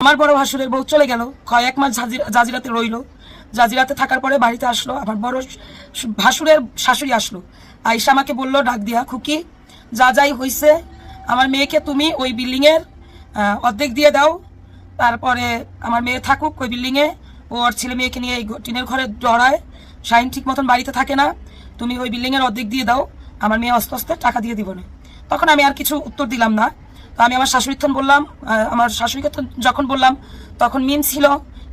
আমার বড় ভাসুরের বউ চলে গেল, কয়েক মাস জাজিরাতে রইল। জাজিরাতে থাকার পরে বাড়িতে আসলো। আমার বড় ভাসুরের শাশুড়ি আসলো, আইসা আমাকে বললো ডাক দিয়া, খুকি যা যাই হয়েছে আমার মেয়েকে তুমি ওই বিল্ডিংয়ের অর্ধেক দিয়ে দাও, তারপরে আমার মেয়ে থাকুক ওই বিল্ডিংয়ে, ওর ছেলে মেয়েকে নিয়ে এই টিনের ঘরে জড়ায়, শাইন ঠিক মতন বাড়িতে থাকে না, তুমি ওই বিল্ডিংয়ের অর্ধেক দিয়ে দাও, আমার মেয়ে আস্তে আস্তে টাকা দিয়ে দিব না। তখন আমি আর কিছু উত্তর দিলাম না। তো আমি আমার শাশুড়ির বললাম, আমার শাশুড়িকে যখন বললাম তখন মিম ছিল।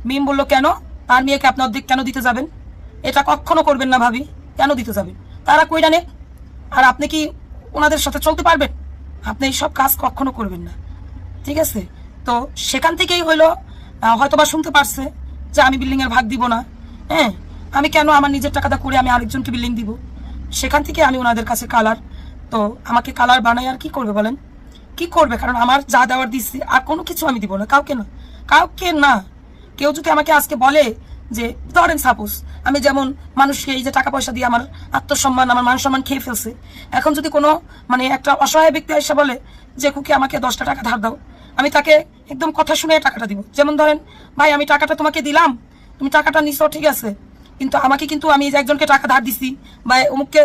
মিম বললো, কেন তার মেয়েকে আপনি অর্ধেক কেন দিতে যাবেন? এটা কখনো করবেন না ভাবি, কেন দিতে যাবেন? তারা কইরা নে, আর আপনি কি ওনাদের সাথে চলতে পারবেন? আপনি এইসব কাজ কখনো করবেন না, ঠিক আছে? তো সেখান থেকেই হইলো, হয়তোবা শুনতে পারছে যে আমি বিল্ডিংয়ের ভাগ দিব না। হ্যাঁ, আমি কেন আমার নিজের টাকাটা করে আমি আরেকজনকে বিল্ডিং দিব? সেখান থেকে আমি ওনাদের কাছে কালার, তো আমাকে কালার বানাই আর কি করবে বলেন? কি করবে? কারণ আমার যা দেওয়ার দিচ্ছি আর কোনো কিছু আমি দিব না কাউকে, না কাউকে না। কেউ যদি আমাকে আজকে বলে যে, ধরেন সাপোজ আমি যেমন মানুষকে এই যে টাকা পয়সা দিয়ে আমার আত্মসম্মান, আমার মান সম্মান খেয়ে ফেলছে, এখন যদি কোনো মানে একটা অসহায় ব্যক্তি এসে বলে যে খুকি আমাকে 10টা টাকা ধার দাও, আমি তাকে একদম কথা শুনে টাকাটা দিব। যেমন ধরেন, ভাই আমি টাকাটা তোমাকে দিলাম, তুমি টাকাটা নিছো ঠিক আছে, কিন্তু আমাকে কিন্তু আমি যে একজনকে টাকা ধার দিছি বা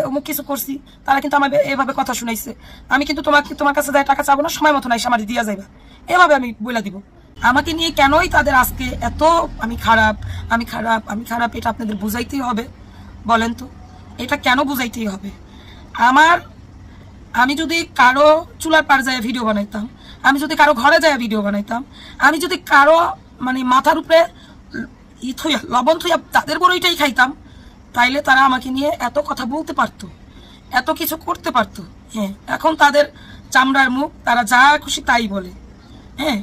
অমুক কিছু করছি, তারা কিন্তু আমাকে এভাবে কথা শুনাইছে, আমি কিন্তু তোমার কাছে টাকা চাবো না, সময় মতো নাই আমার দিয়া যাইবা, এভাবে আমি বলে দিব। আমাকে নিয়ে কেনই তাদের আজকে এত আমি খারাপ, আমি খারাপ, আমি খারাপ, এটা আপনাদের বুঝাইতেই হবে। বলেন তো, এটা কেন বুঝাইতেই হবে? আমি যদি কারো চুলার পার যায় ভিডিও বানাইতাম, আমি যদি কারো ঘরে যায় ভিডিও বানাইতাম, আমি যদি কারো মানে মাথার উপরে লবণ থইয়া তাদের বড়ইটাই খাইতাম, তাইলে তারা আমাকে নিয়ে এত কথা বলতে পারতো, এত কিছু করতে পারতো। হ্যাঁ, এখন তাদের চামড়ার মুখ, তারা যা খুশি তাই বলে। হ্যাঁ,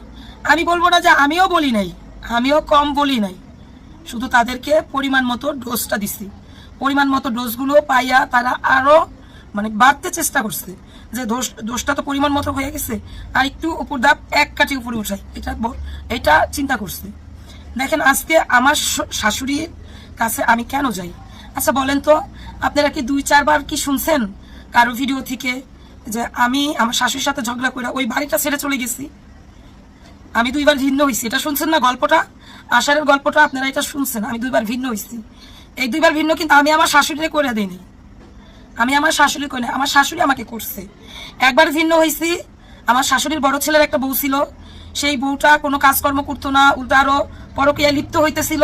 আমি বলবো না যে আমিও বলি নাই, আমিও কম বলি নাই, শুধু তাদেরকে পরিমাণ মতো ডোজটা দিছি। পরিমাণ মতো ডোজগুলো পাইয়া তারা আরো মানে বাড়তে চেষ্টা করছে, যে দোষটা তো পরিমাণ মতো হয়ে গেছে, আর একটু উপর দাপ এক কাঠি উপরে উঠাই, এটা চিন্তা করছে। দেখেন, আজকে আমার শাশুড়ির কাছে আমি কেন যাই? আচ্ছা বলেন তো, আপনারা কি 2-4 বার কি শুনছেন কারো ভিডিও থেকে যে আমি আমার শাশুড়ির সাথে ঝগড়া করে ওই বাড়িটা ছেড়ে চলে গেছি? আমি 2 বার ভিন্ন হয়েছি, এটা শুনছেন না গল্পটা, আষাঢ়ের গল্পটা আপনারা এটা শুনছেন। আমি 2 বার ভিন্ন হয়েছি, এই 2 বার ভিন্ন কিন্তু আমি আমার শাশুড়িরে করে দিইনি, আমি আমার শাশুড়ি কই না, আমার শাশুড়ি আমাকে করছে। একবার ভিন্ন হয়েছি, আমার শাশুড়ির বড় ছেলের একটা বউ ছিল, সেই বউটা কোনো কাজকর্ম করতো না, উল্টো আরো পরকীয়ায় লিপ্ত হইতেছিল।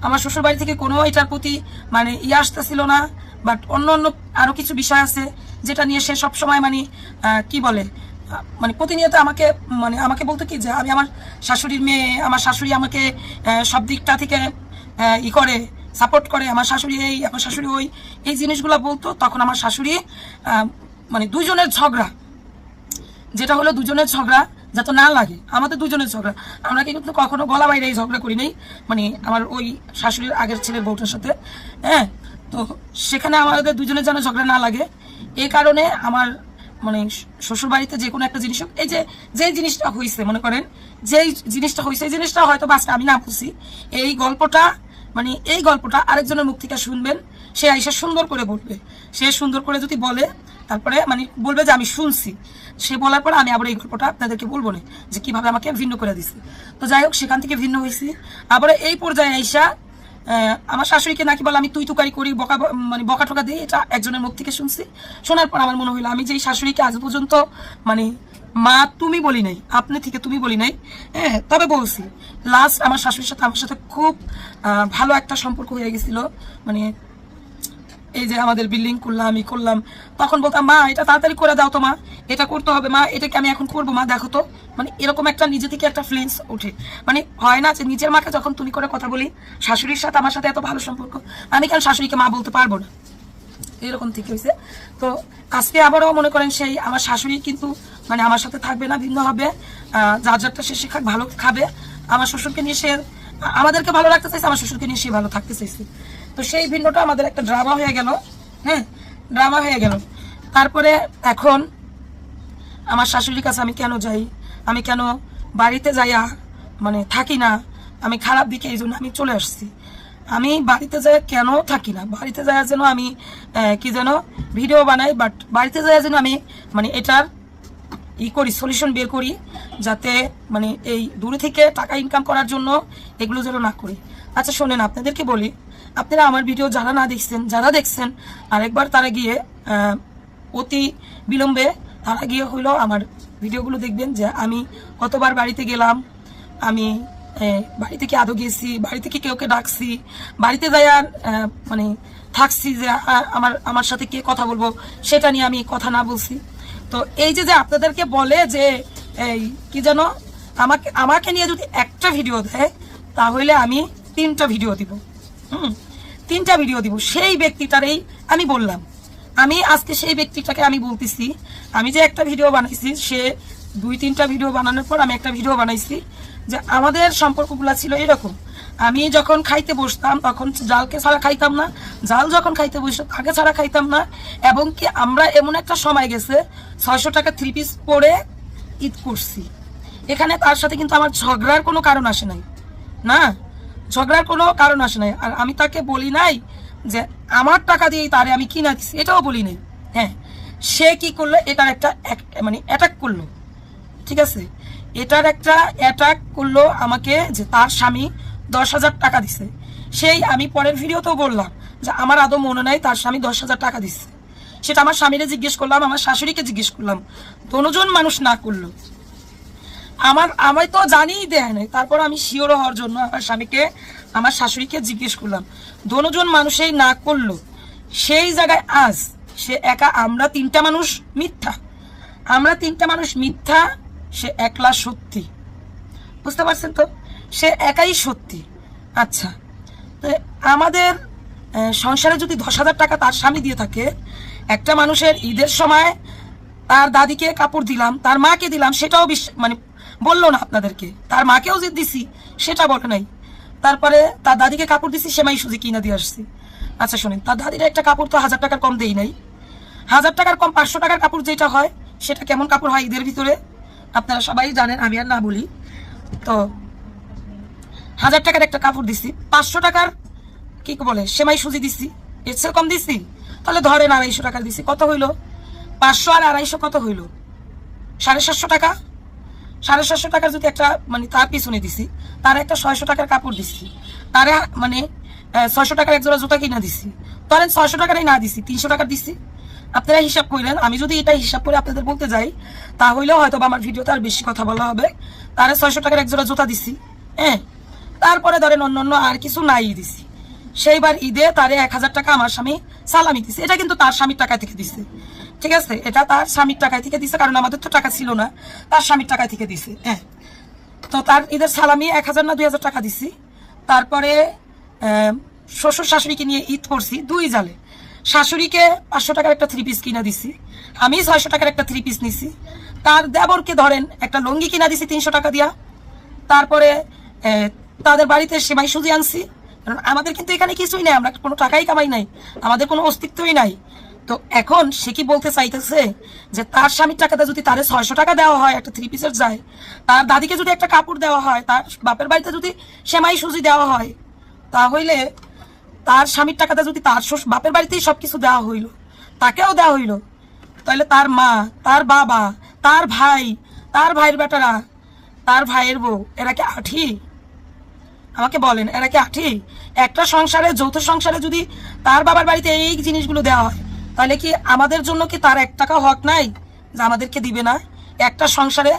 আমার শ্বশুর বাড়ি থেকে কোনো এটার প্রতি মানে আসতেছিল না, বাট অন্য অন্য আরো কিছু বিষয় আছে যেটা নিয়ে সে সবসময় মানে কি বলে মানে প্রতিনিয়ত আমাকে বলতো কি যে আমি আমার শাশুড়ির মেয়ে, আমার শাশুড়ি আমাকে সব দিকটা থেকে করে সাপোর্ট করে, আমার শাশুড়ি এই, আমার শাশুড়ি ওই, এই জিনিসগুলো বলতো। তখন আমার শাশুড়ি মানে দুজনের ঝগড়া, যেটা হলো দুজনের ঝগড়া যাতে না লাগে, আমাদের দুজনের ঝগড়া, আমরা কিন্তু কখনো গলা বাইরে এই ঝগড়া করি নাই, মানে আমার ওই শাশুড়ির আগের ছেলের বউটার সাথে। হ্যাঁ, তো সেখানে আমাদের দুজনের যেন ঝগড়া না লাগে, এই কারণে আমার মানে শ্বশুর বাড়িতে যে কোনো একটা জিনিস, এই যে জিনিসটা হয়েছে, মনে করেন যেই জিনিসটা হয়েছে, এই জিনিসটা হয়তো আজকে আমি না বলছি, এই গল্পটা আরেকজনের মুখ থেকে শুনবেন, সে আইসা সুন্দর করে বলবে, সে সুন্দর করে যদি বলে তারপরে মানে বলবে যে আমি শুনছি, সে বলার পরে আমি আবার এই গল্পটা আপনাদেরকে বলবো না যে কিভাবে আমাকে ভিন্ন করে দিচ্ছে। তো যাই হোক, সেখান থেকে ভিন্ন হয়েছি, আবার এই পর্যায়ে আইসা আমার শাশুড়িকে নাকি বলে আমি তুই তুকারি করি, বকা ঠকা দিই, এটা একজনের মুখ থেকে শুনছি। শোনার পর আমার মনে হইলো আমি যেই শাশুড়িকে আজ পর্যন্ত মানে মা তুমি বলি নাই, আপনি থেকে তুমি বলি নাই, হ্যাঁ, তবে বলছি লাস্ট আমার শাশুড়ির সাথে আমার সাথে খুব ভালো একটা সম্পর্ক হয়ে গেছিল। মানে এই যে আমাদের বিল্ডিং করলাম, তখন বলতাম মা এটা তাড়াতাড়ি করে দাও তো মা, এটা করতে হবে মা, এটাকে আমি এখন করবো মা, দেখো তো, মানে এরকম একটা নিজে থেকে একটা ফিলিংস ওঠে। মানে হয় না যে নিজের মাকে যখন তুমি করে কথা বলি, শাশুড়ির সাথে আমার সাথে এত ভালো সম্পর্ক, আমি কেন শাশুড়িকে মা বলতে পারবো না, এরকম ঠিক হয়েছে। তো আজকে আবারও মনে করেন সেই আমার শাশুড়ি কিন্তু মানে আমার সাথে থাকবে না, ভিন্ন হবে, যার যারটা সে শেখাক, ভালো খাবে, আমার শ্বশুরকে নিয়ে সে আমাদেরকে ভালো রাখতে চাইছে, আমার শ্বশুরকে নিয়ে সে ভালো থাকতে চাইছে। তো সেই ভিন্নটা আমাদের একটা ড্রামা হয়ে গেল। হ্যাঁ, ড্রামা হয়ে গেল। তারপরে এখন আমার শাশুড়ির কাছে আমি কেন যাই, আমি কেন বাড়িতে যাইয়া মানে থাকি না, আমি খারাপ দিকে এই জন্য আমি চলে আসছি। আমি বাড়িতে যাই কেন থাকি না, বাড়িতে যাওয়ার যেন আমি কি যেন ভিডিও বানাই, বাট বাড়িতে যাওয়ার জন্য আমি মানে এটার করি, সলিউশন বের করি, যাতে মানে এই দূরে থেকে টাকা ইনকাম করার জন্য এগুলো যেন না করি। আচ্ছা শোনেন, আপনাদেরকে বলি, আপনারা আমার ভিডিও যারা না দেখছেন, যারা দেখছেন আরেকবার তারা গিয়ে অতি বিলম্বে তারা গিয়ে হইলো আমার ভিডিওগুলো দেখবেন, যে আমি কতবার বাড়িতে গেলাম, আমি বাড়ি থেকে আদৌ গেছি, বাড়ি থেকে কেউকে ডাকছি, বাড়িতে যাই আর মানে থাকছি, যে আমার সাথে কে কথা বলবো সেটা নিয়ে আমি কথা না বলছি। তো এই যে আপনাদেরকে বলে যে এই কি যেন আমাকে নিয়ে যদি একটা ভিডিও দেয় তাহলে আমি 3টা ভিডিও দিব, 3টা ভিডিও দিব। সেই ব্যক্তিটারই আমি বললাম, আমি আজকে সেই ব্যক্তিটাকে আমি বলতেছি, আমি যে একটা ভিডিও বানাইছি, সে 2-3টা ভিডিও বানানোর পর আমি একটা ভিডিও বানাইছি যে আমাদের সম্পর্কগুলো ছিল এরকম। আমি যখন খাইতে বসতাম তখন জালকে ছাড়া খাইতাম না, জাল যখন খাইতে বসতাম তাকে ছাড়া খাইতাম না, এবং কি আমরা এমন একটা সময় গেছে 600 টাকা 3 পিস পরে ঈদ করছি। এখানে তার সাথে কিন্তু আমার ঝগড়ার কোনো কারণ আসে নাই, না ঝগড়ার কোনো কারণ আসে নাই। আর আমি তাকে বলি নাই যে আমার টাকা দিয়েই তারে আমি কিনা দিচ্ছি, এটাও বলি নাই। হ্যাঁ, সে কি করলো, এটার একটা মানে অ্যাটাক করলো, ঠিক আছে, এটার একটা অ্যাটাক করলো আমাকে, যে তার স্বামী 10,000 টাকা দিছে। সেই আমি পরের ভিডিওতেও বললাম যে আমার আদৌ মনে নাই তার স্বামী 10,000 টাকা দিচ্ছে। সেটা আমার স্বামীরে জিজ্ঞেস করলাম, আমার শাশুড়িকে জিজ্ঞেস করলাম, দুজন মানুষ না করলো। আমি তো জানিই দেয় নাই, তারপর আমি শিওর হওয়ার জন্য আমার স্বামীকে, আমার শাশুড়িকে জিজ্ঞেস করলাম, দুজন মানুষই না করলো। সেই জায়গায় আজ সে একা, আমরা 3টা মানুষ মিথ্যা, আমরা 3টা মানুষ মিথ্যা, সে একলা সত্যি। বুঝতে পারছেন তো, সে একাই সত্যি। আচ্ছা, তো আমাদের সংসারে যদি 10,000 টাকা তার স্বামী দিয়ে থাকে, একটা মানুষের ঈদের সময় তার দাদিকে কাপড় দিলাম, তার মাকে দিলাম, সেটাও মানে বললো না আপনাদেরকে, তার মাকেও যে দিছি সেটা বলে নাই। তারপরে তার দাদিকে কাপড় দিছি, সেমাই সুজি কিনা দিয়ে আসছি। আচ্ছা শোনেন, তার দাদির একটা কাপড় তো 1000 টাকার কম দেই নাই, 1000 টাকার কম 500 টাকার কাপড় যেটা হয়, সেটা কেমন কাপড় হয় ঈদের ভিতরে আপনারা সবাই জানেন, আমি আর না বলি। তো 1000 টাকার একটা কাপড় দিছি, 500 টাকার কি বলে সেমাই সুজি দিছি, এর চেয়ে কম দিছি, তাহলে ধরেন 250 টাকার দিছি। কত হইলো? 500 আর 250 কত হইলো? 750 টাকা। 750 টাকার যদি একটা মানে তার পিছনে দিছি, তার একটা 600 টাকার কাপড় দিছি, তারে মানে 600 টাকার এক জোড়া জুতা কিনা দিছি, ধরেন 600 টাকারই না দিছি, 300 টাকার দিছি। আপনারা হিসাব করলেন, আমি যদি এটা হিসাব করে আপনাদের বলতে যাই তাহলেও হয়তো আমার ভিডিওতে আর বেশি কথা বলা হবে। তারে 600 টাকার এক জোড়া জুতা দিছি, হ্যাঁ, তারপরে ধরেন অন্য আর কিছু নাই দিছি। সেইবার ঈদে তারে 1000 টাকা আমার স্বামী সালামি দিছে, এটা কিন্তু তার স্বামীর টাকা থেকে দিছে, ঠিক আছে, এটা তার স্বামীর টাকা থেকে দিছে, কারণ আমাদের তো টাকা ছিল না, তার স্বামীর টাকা থেকে দিছে। হ্যাঁ, তো তার ঈদের সালামি 1000 না 2000 টাকা দিছি। তারপরে শ্বশুর শাশুড়িকে নিয়ে ঈদ করছি 2 জালে। শাশুড়িকে 500 টাকার একটা 3 পিস কিনা দিছি, আমি 600 টাকার একটা 3 পিস নিছি। তার দেবরকে ধরেন একটা লুঙ্গি কিনা দিছি 300 টাকা দিয়া। তারপরে তাদের বাড়িতে সেমাই সুজি আনছি, কারণ আমাদের কিন্তু এখানে কিছুই নাই, আমরা কোনো টাকাই কামাই নাই, আমাদের কোনো অস্তিত্বই নাই। তো এখন সে কি বলতে চাইতেছে, যে তার স্বামীর টাকাতে যদি তারে 600 টাকা দেওয়া হয় একটা 3 পিসের যায়, তার দাদিকে যদি একটা কাপড় দেওয়া হয়, তার বাপের বাড়িতে যদি সেমাই সুজি দেওয়া হয়, তাহলে তার স্বামীর টাকাতে যদি তার বাপের বাড়িতেই সবকিছু দেওয়া হইল, তাকেও দেওয়া হইল, তাহলে তার মা, তার বাবা, তার ভাই, তার ভাইয়ের বেটারা, তার ভাইয়ের বউ, এরা কি আঠি? আমাকে বলেন, এরা কি আঠি? একটা সংসারে, যৌথ সংসারে যদি তার বাবার বাড়িতে এই জিনিসগুলো দেওয়া হয়, তাহলে কি আমাদের জন্য কি তার 1 টাকা হক নাই যে আমাদেরকে দিবে না? একটা সংসারে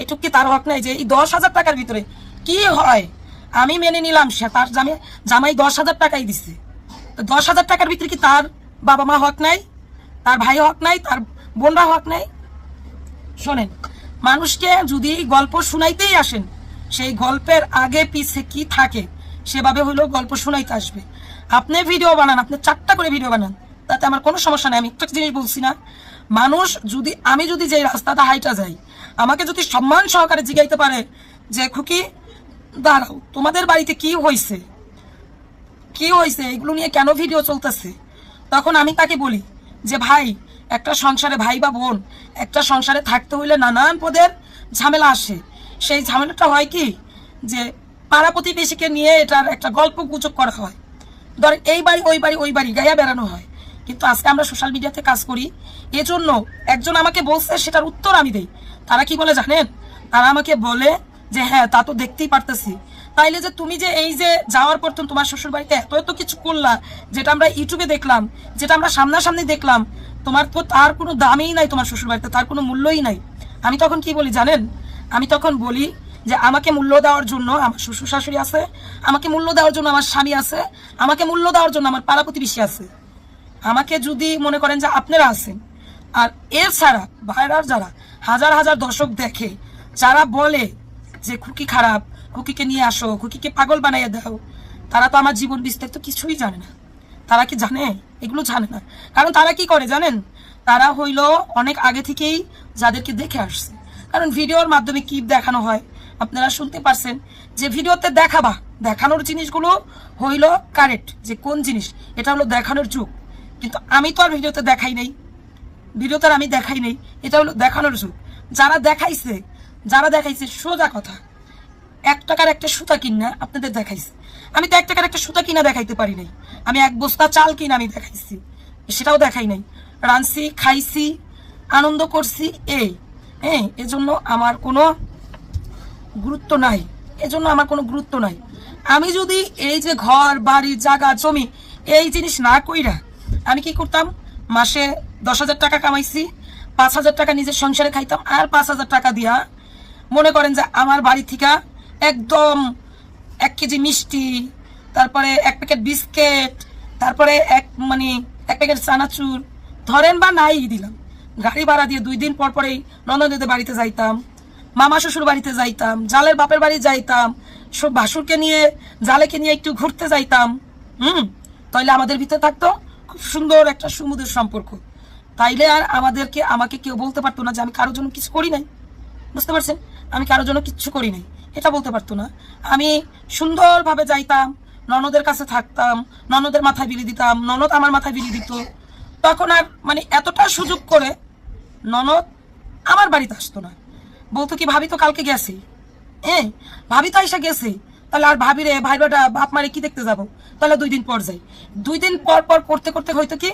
এটুক কি তার হক নাই? যে এই 10,000 টাকার ভিতরে কি হয়, আমি মেনে নিলাম সে তার জামাই 10,000 টাকাই দিচ্ছে, 10,000 টাকার ভিতরে কি তার বাবা মা হক নাই, তার ভাই হক নাই, তার বোনরা হক নাই? শোনেন, মানুষকে যদি গল্প শুনাইতেই আসেন, সেই গল্পের আগে পিছে কি থাকে সেভাবে হইলেও গল্প শুনাইতে আসবে। আপনি ভিডিও বানান, আপনি 4টা করে ভিডিও বানান, তাতে আমার কোনো সমস্যা নেই। আমি একটা জিনিস বলছি না, মানুষ যদি, আমি যদি যে রাস্তাটা হাইটা যাই, আমাকে যদি সম্মান সহকারে জিগাইতে পারে যে খুকি দাঁড়াও, তোমাদের বাড়িতে কি হয়েছে, কি হয়েছে, এগুলো নিয়ে কেন ভিডিও চলতেছে, তখন আমি তাকে বলি যে ভাই, একটা সংসারে ভাই বা বোন, একটা সংসারে থাকতে হইলে নানান পদের ঝামেলা আসে। সেই ঝামেলাটা হয় কি, যে পাড়া প্রতিবেশীকে নিয়ে এটার একটা গল্প গুজব করা হয়, ধরেন এই বাড়ি ওই বাড়ি ওই বাড়ি গাইয়া বেড়ানো হয়, কিন্তু আজকে আমরা সোশ্যাল মিডিয়াতে কাজ করি, এজন্য একজন আমাকে বলছে, সেটার উত্তর আমি দেই। তারা কি বলে জানেন? তারা আমাকে বলে যে হ্যাঁ, তা তো দেখতেই পারতেছি, তাইলে যে তুমি যে এই যে যাওয়ার পর তুমি তোমার শ্বশুর বাড়িতে এত এত কিছু করলা, যেটা আমরা ইউটিউবে দেখলাম, যেটা আমরা সামনাসামনি দেখলাম, তোমার তো তার কোনো দামই নাই, তোমার শ্বশুর বাড়িতে তার কোনো মূল্যই নাই। আমি তখন কি বলি জানেন? আমি তখন বলি যে আমাকে মূল্য দেওয়ার জন্য আমার শ্বশুর শাশুড়ি আছে, আমাকে মূল্য দেওয়ার জন্য আমার স্বামী আছে, আমাকে মূল্য দেওয়ার জন্য আমার পাড়া প্রতিবেশী আছে। আমাকে যদি মনে করেন যে আপনারা আছেন, আর এর ছাড়া বাইরের যারা হাজার হাজার দর্শক দেখে, যারা বলে যে খুকি খারাপ, খুকিকে নিয়ে আসো, খুকিকে পাগল বানাইয়া দাও, তারা তো আমার জীবন বিস্তারিত কিছুই জানে না। তারা কি জানে? এগুলো জানে না। কারণ তারা কি করে জানেন? তারা হইল অনেক আগে থেকেই যাদেরকে দেখে আসছে। কারণ ভিডিওর মাধ্যমে কি দেখানো হয় আপনারা শুনতে পারছেন, যে ভিডিওতে দেখানোর জিনিসগুলো হইল কারেক্ট, যে কোন জিনিস এটা হলো দেখানোর যুগ। কিন্তু আমি তো আর ভিডিওতে দেখাই নেই, আমি দেখাই নেই, এটা হলো দেখানোর যুগ। যারা দেখাইছে সোজা কথা, 1 টাকার একটা সুতা কিনা আপনাদের দেখাইছে। আমি তো 1 টাকার একটা সুতা কিনা দেখাইতে পারি নাই, আমি 1 বস্তা চাল কিনা আমি দেখাইছি, সেটাও দেখাই নাই। রাঁধছি, খাইছি, আনন্দ করছি, এজন্য আমার কোনো গুরুত্ব নাই। আমি যদি এই যে ঘর বাড়ি জায়গা জমি এই জিনিস না কইরা, আমি কি করতাম? মাসে 10,000 টাকা কামাইছি, 5,000 টাকা নিজের সংসারে খাইতাম, আর 5,000 টাকা দিয়া মনে করেন যে আমার বাড়ি থেকে একদম 1 কেজি মিষ্টি, তারপরে 1 প্যাকেট বিস্কিট, তারপরে 1 প্যাকেট চানাচুর ধরেন বা নাই দিলাম, গাড়ি ভাড়া দিয়ে 2 দিন পর পরেই ননদের বাড়িতে যাইতাম, মামা শ্বশুর বাড়িতে যাইতাম, জালের বাপের বাড়ি যাইতাম, সব ভাসুরকে নিয়ে জালেকে নিয়ে একটু ঘুরতে যাইতাম। তাইলে আমাদের ভিতরে থাকতো খুব সুন্দর একটা সুমধুর সম্পর্ক। তাইলে আর আমাকে কেউ বলতে পারতো না যে আমি কারোর জন্য কিছু করি নাই। বুঝতে পারছেন? আমি কারোর জন্য কিচ্ছু করি নাই, এটা বলতে পারতো না। আমি সুন্দরভাবে যাইতাম, ননদের কাছে থাকতাম, ননদের মাথায় বিলি দিতাম, ননদ আমার মাথায় বিলি দিত। তখন আর এতটা সুযোগ করে ননদ আমার বাড়িতে আসতো না, বলতো কি ভাবি তো কালকে গেছে, ভাবি তো এসে গেছে, তাহলে আর ভাবিরে ভাইবাটা বাপ মারে কি দেখতে যাব, তাহলে 2 দিন পর যাই। 2 দিন পর পর করতে করতে হয়তো কি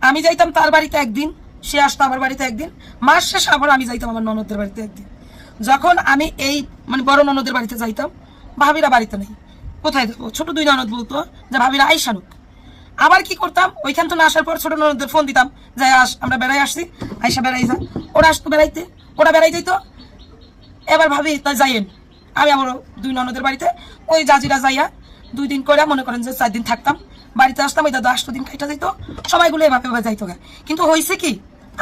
আমি যাইতাম তার বাড়িতে 1 দিন, সে আসতো আমার বাড়িতে 1 দিন, মাস শেষ আবার আমি যাইতাম আমার ননদের বাড়িতে 1 দিন। যখন আমি এই বড় ননদের বাড়িতে যাইতাম, ভাবিরা বাড়িতে নেই, কোথায় যাবো? ছোট 2 ননদ বলতো যে ভাবিরা আইসানুক। আবার কি করতাম? ওইখান থেকে আসার পর ছোট ননদের ফোন দিতাম, যাই আমরা বেড়াই আসছি, আইসা বেড়াই যা। ওরা আসতো বেড়াইতে, ওরা বেড়াই যাইতো। এবার ভাবি তা যাইয়েন, আমি আমার 2 ননদের বাড়িতে ওই জাজিরা যাইয়া 2 দিন করে মনে করেন যে 4 দিন থাকতাম, বাড়িতে আসতাম, ওই দাদা 8 দিন খাইটা যাইতো, সবাইগুলো এভাবে যাইতো। কিন্তু হয়েছে কি,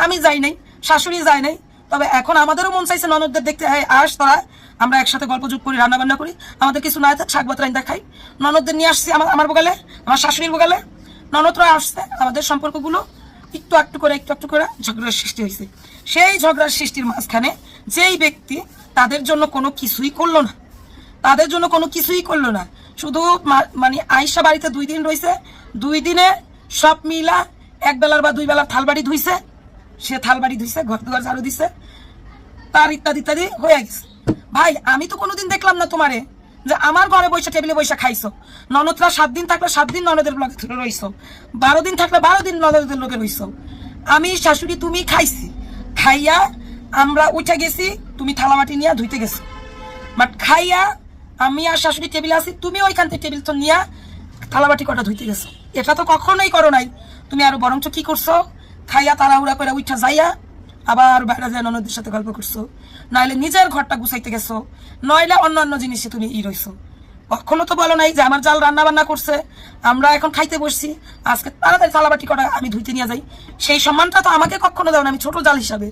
আমি যাই নাই, শাশুড়ি যায় নাই। তবে এখন আমাদেরও মন চাইছে ননদদের দেখতে, আস তোরা, আমরা একসাথে গল্প যোগ করি, রান্না বান্না করি, আমাদের কিছু না শাক ভাত রান্না খাই। ননদদের নিয়ে আসছি আমার বগালে, আমার শাশুড়ির বগালে, ননদরা আসছে। আমাদের সম্পর্কগুলো একটু একটু করে ঝগড়ার সৃষ্টি হয়েছে। সেই ঝগড়ার সৃষ্টির মাঝখানে যেই ব্যক্তি তাদের জন্য কোনো কিছুই করলো না, শুধু আয়সা বাড়িতে 2 দিন রয়েছে, 2 দিনে সব মিলা 1 বেলার বা 2 বেলার থালবাড়ি ধুইছে, সে থালবাড়ি ধুইছে, ঘর দুয়ার ঝাড়ু দিছে, তার ইত্যাদি ইত্যাদি হয়ে গেছে। ভাই আমি তো কোনোদিন দেখলাম না তোমারে যে আমার ঘরে বসে টেবিলে বসে খাইছো। ননদরা 7 দিন থাকলে 7 দিন ননদের ব্লগে রইছো, 12 দিন থাকলে 12 দিন ননদের লোকে রইছো। আমি শাশুড়ি তুমি খাইয়া আমরা উঠে গেছি, তুমি থালাবাটি নিয়ে ধুইতে গেছো, বাট খাইয়া আমি আর শাশুড়ি টেবিলে আছি, তুমি ওইখান থেকে টেবিল তো নিয়ে থালাবাটি কটা ধুইতে গেছো। এটা তো কখনোই করো নাই। তুমি আরো বরঞ্চ কি করছো, খাইয়া তাড়াহুড়া করে উঠা যাইয়া আবার বাইরে যায় ননদের সাথে গল্প করছো, নইলে নিজের ঘরটা গুছাইতে গেছো, নইলে অন্যান্য জিনিসে তুমি রইছো। কখনো তো বলো নাই যে আমার জাল রান্না বান্না করছে, আমরা এখন খাইতে বসছি, আজকে তাড়াতাড়ি থালাবাটি কটা আমি ধুইতে নিয়ে যাই। সেই সম্মানটা তো আমাকে কখনো দাও না। আমি ছোট জাল হিসাবে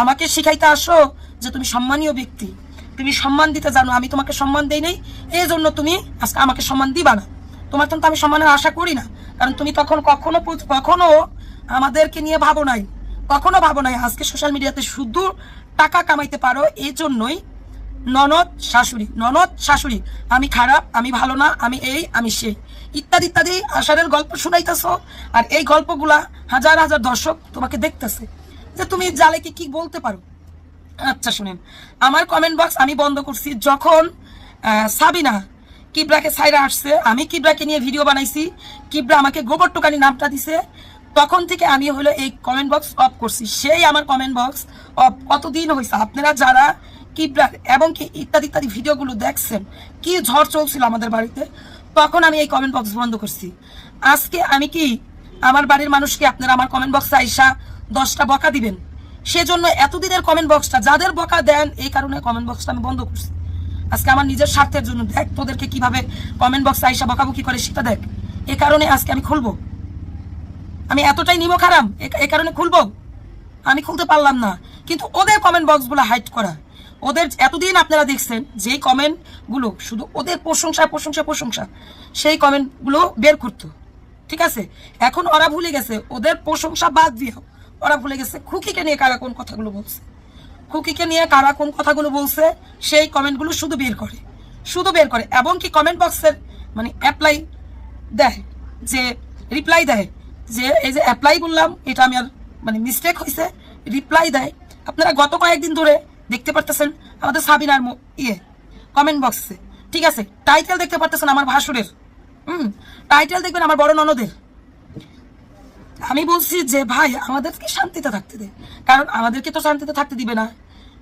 আমাকে শিখাইতে আসো যে তুমি সম্মানীয় ব্যক্তি, তুমি সম্মান দিতে জানো, আমি তোমাকে সম্মান দেই নাই, এই জন্য তুমি আজকে আমাকে সম্মান দিবা না। তোমার তো আমি সম্মানের আশা করি না, কারণ তুমি তখন কখনো আমাদেরকে নিয়ে ভাবো নাই। আজকে সোশ্যাল মিডিয়াতে শুধু টাকা কামাইতে পারো, এই জন্যই ননদ শাশুড়ি আমি খারাপ, আমি ভালো না, আমি এই আমি সেই ইত্যাদি ইত্যাদি আশারের গল্প শুনাইতেছো। আর এই গল্পগুলা হাজার হাজার দর্শক তোমাকে দেখতেছে যে তুমি জালে কি বলতে পারো। আচ্ছা শুনেন, আমার কমেন্ট বক্স আমি বন্ধ করছি যখন সাবিনা কিবরাকে সাইরা আসছে। আমি কিবরাকে নিয়ে ভিডিও বানাইছি, কিবরা আমাকে গোবর টোকানি নামটা দিছে, তখন থেকে আমি হলো এই কমেন্ট বক্স অফ করছি। সেই আমার কমেন্ট বক্স অফ কতদিন হয়েছে, আপনারা যারা কিবরা এবং কি ইত্যাদি ইত্যাদি ভিডিওগুলো দেখছেন, কি ঝড় চলছিল আমাদের বাড়িতে, তখন আমি এই কমেন্ট বক্স বন্ধ করছি। আজকে আমি কি আমার বাড়ির মানুষকে আপনারা আমার কমেন্ট বক্সে আইসা 10টা বকা দিবেন, সেজন্য এতদিনের কমেন্ট বক্সটা যাদের বকা দেন এই কারণে কমেন্ট বক্সটা আমি বন্ধ করছি। আজকে আমার নিজের স্বার্থের জন্য, দেখ তোদেরকে কিভাবে কমেন্ট বক্সে আইসা বকাবকি করে সেটা দেখ, এ কারণে আজকে আমি খুলবো। আমি এতটাই নিমক হারাম এ কারণে খুলবো, আমি খুলতে পারলাম না। কিন্তু ওদের কমেন্ট বক্সগুলো হাইড করা, ওদের এতদিন আপনারা দেখছেন যেই কমেন্টগুলো শুধু ওদের প্রশংসা প্রশংসা প্রশংসা, সেই কমেন্টগুলো বের করতো, ঠিক আছে। এখন ওরা ভুলে গেছে, ওদের প্রশংসা বাদ দিয়ে ওরা ভুলে গেছে খুকিকে নিয়ে কারা কোন কথাগুলো বলছে, খুকিকে নিয়ে কারা কোন কথাগুলো বলছে সেই কমেন্টগুলো শুধু বের করে, শুধু বের করে। এবং কি কমেন্ট বক্সের মানে অ্যাপ্লাই দেয়, যে রিপ্লাই দেয়, যে এই যে অ্যাপ্লাই বললাম এটা আমি আর মানে মিস্টেক হয়েছে, রিপ্লাই দেয়। আপনারা গত কয়েকদিন ধরে দেখতে পারতেছেন আমাদের সাবিনার কমেন্ট বক্সে, ঠিক আছে। টাইটেল দেখতে পারতেছেন আমার ভাসুরের, টাইটেল দেখবেন আমার বড় ননদের। আমি বলছি যে ভাই আমাদেরকে শান্তিতে থাকতে দে, কারণ আমাদেরকে তো শান্তিতে থাকতে দিবে না।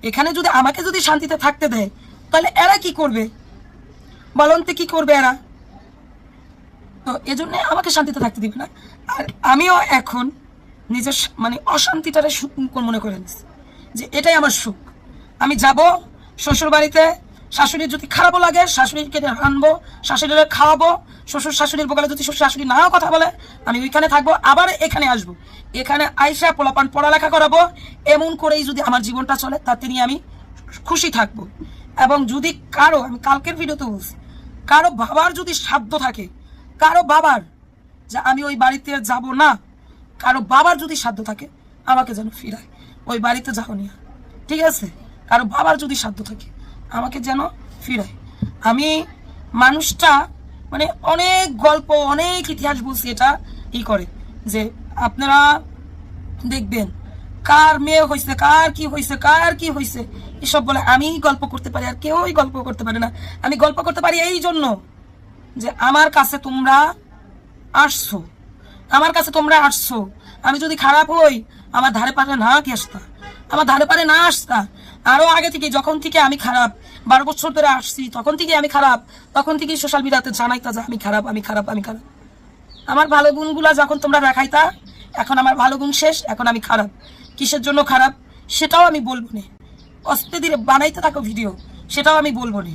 এখানে যদি আমাকে যদি শান্তিতে থাকতে দেয় তাহলে এরা কি করবে বলুন তো, কি করবে এরা? তো এজন্য আমাকে শান্তিতে থাকতে দিবে না। আর আমিও এখন নিজের মানে অশান্তিটারে সুখ মনে করে নিচ্ছি, যে এটাই আমার সুখ। আমি যাব শ্বশুর বাড়িতে, শাশুড়ির যদি খারাপও লাগে শাশুড়িকে আনবো, শাশুড়িরা খাওয়াবো, শ্বশুর শাশুড়ির বলে যদি শ্বশুর শাশুড়ি নাও কথা বলে আমি ওইখানে থাকবো, আবার এখানে আসবো, এখানে আইসা পোলাপান পড়ালেখা করাবো। এমন করেই যদি আমার জীবনটা চলে তাতে নিয়ে আমি খুশি থাকবো। এবং যদি কারো, আমি কালকের ভিডিওতে বলছি, কারো বাবার যদি সাধ্য থাকে, কারো বাবার যে আমি ওই বাড়িতে যাব না, কারো বাবার যদি সাধ্য থাকে আমাকে যেন ফিরায়, ওই বাড়িতে যাও নিয়ে, ঠিক আছে। কারো বাবার যদি সাধ্য থাকে আমাকে যেন ফিরায়। আমি মানুষটা মানে অনেক গল্প অনেক ইতিহাস বলছি, এটা ই করে যে আপনারা দেখবেন কার মেয়ে হয়েছে, কার কি হয়েছে, কার কি হয়েছে এসব বলে আমি গল্প করতে পারি, আর কেউই গল্প করতে পারে না। আমি গল্প করতে পারি এই জন্য যে আমার কাছে তোমরা আসছো, আমার কাছে তোমরা আসছো। আমি যদি খারাপ হই আমার ধারে পারে না কি আসতা, আমার ধারে পারে না আসতা। আরো আগে থেকে যখন থেকে আমি খারাপ 12 বছর ধরে আসছি, তখন থেকে আমি খারাপ, তখন থেকে সোশ্যাল মিডিয়াতে জানাইতা যে আমি খারাপ আমি খারাপ আমি খারাপ। আমার ভালো গুণগুলা যখন তোমরা দেখাইতা, এখন আমার ভালো গুণ শেষ, এখন আমি খারাপ। কিসের জন্য খারাপ সেটাও আমি বলবো না, অস্তে ধীরে বানাইতে থাকো ভিডিও, সেটাও আমি বলবো না।